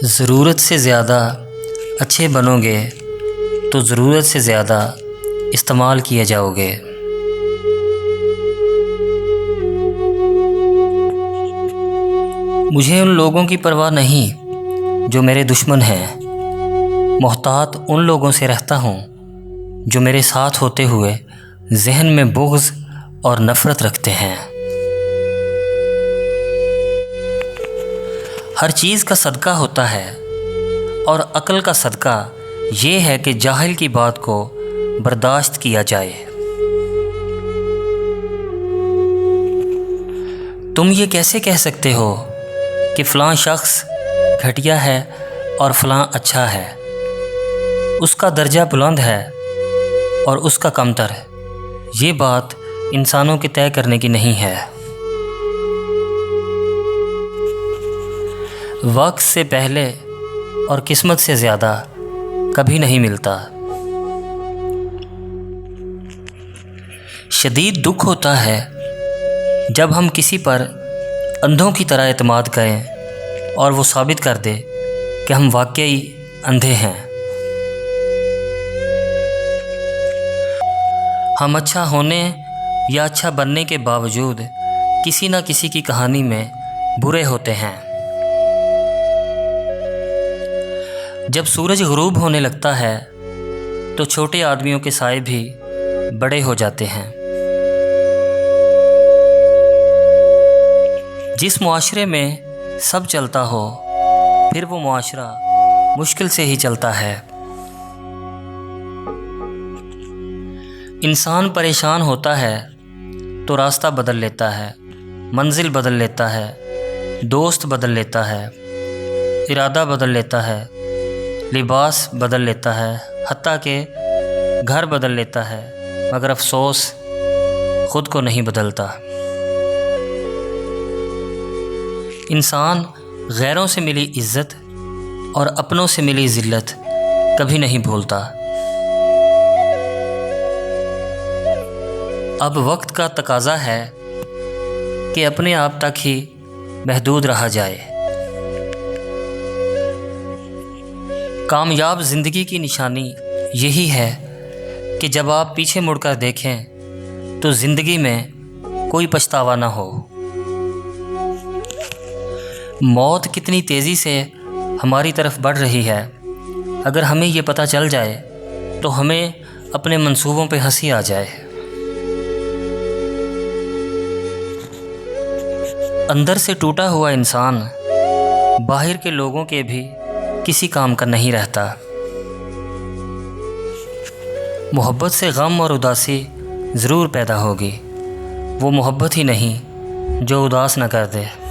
ضرورت سے زیادہ اچھے بنو گے تو ضرورت سے زیادہ استعمال کیے جاؤ گے۔ مجھے ان لوگوں کی پرواہ نہیں جو میرے دشمن ہیں، محتاط ان لوگوں سے رہتا ہوں جو میرے ساتھ ہوتے ہوئے ذہن میں بغض اور نفرت رکھتے ہیں۔ ہر چیز کا صدقہ ہوتا ہے اور عقل کا صدقہ یہ ہے کہ جاہل کی بات کو برداشت کیا جائے۔ تم یہ کیسے کہہ سکتے ہو کہ فلاں شخص گھٹیا ہے اور فلاں اچھا ہے، اس کا درجہ بلند ہے اور اس کا کمتر ہے؟ یہ بات انسانوں کے طے کرنے کی نہیں ہے۔ وقت سے پہلے اور قسمت سے زیادہ کبھی نہیں ملتا۔ شدید دکھ ہوتا ہے جب ہم کسی پر اندھوں کی طرح اعتماد کریں اور وہ ثابت کر دے کہ ہم واقعی اندھے ہیں۔ ہم اچھا ہونے یا اچھا بننے کے باوجود کسی نہ کسی کی کہانی میں برے ہوتے ہیں۔ جب سورج غروب ہونے لگتا ہے تو چھوٹے آدمیوں کے سائے بھی بڑے ہو جاتے ہیں۔ جس معاشرے میں سب چلتا ہو پھر وہ معاشرہ مشکل سے ہی چلتا ہے۔ انسان پریشان ہوتا ہے تو راستہ بدل لیتا ہے، منزل بدل لیتا ہے، دوست بدل لیتا ہے، ارادہ بدل لیتا ہے، لباس بدل لیتا ہے، حتیٰ کہ گھر بدل لیتا ہے، مگر افسوس خود کو نہیں بدلتا۔ انسان غیروں سے ملی عزت اور اپنوں سے ملی ذلت کبھی نہیں بھولتا۔ اب وقت کا تقاضا ہے کہ اپنے آپ تک ہی محدود رہا جائے۔ کامیاب زندگی کی نشانی یہی ہے کہ جب آپ پیچھے مڑ کر دیکھیں تو زندگی میں کوئی پچھتاوا نہ ہو۔ موت کتنی تیزی سے ہماری طرف بڑھ رہی ہے، اگر ہمیں یہ پتہ چل جائے تو ہمیں اپنے منصوبوں پہ ہنسی آ جائے۔ اندر سے ٹوٹا ہوا انسان باہر کے لوگوں کے بھی کسی کام کا نہیں رہتا۔ محبت سے غم اور اداسی ضرور پیدا ہوگی، وہ محبت ہی نہیں جو اداس نہ کر دے۔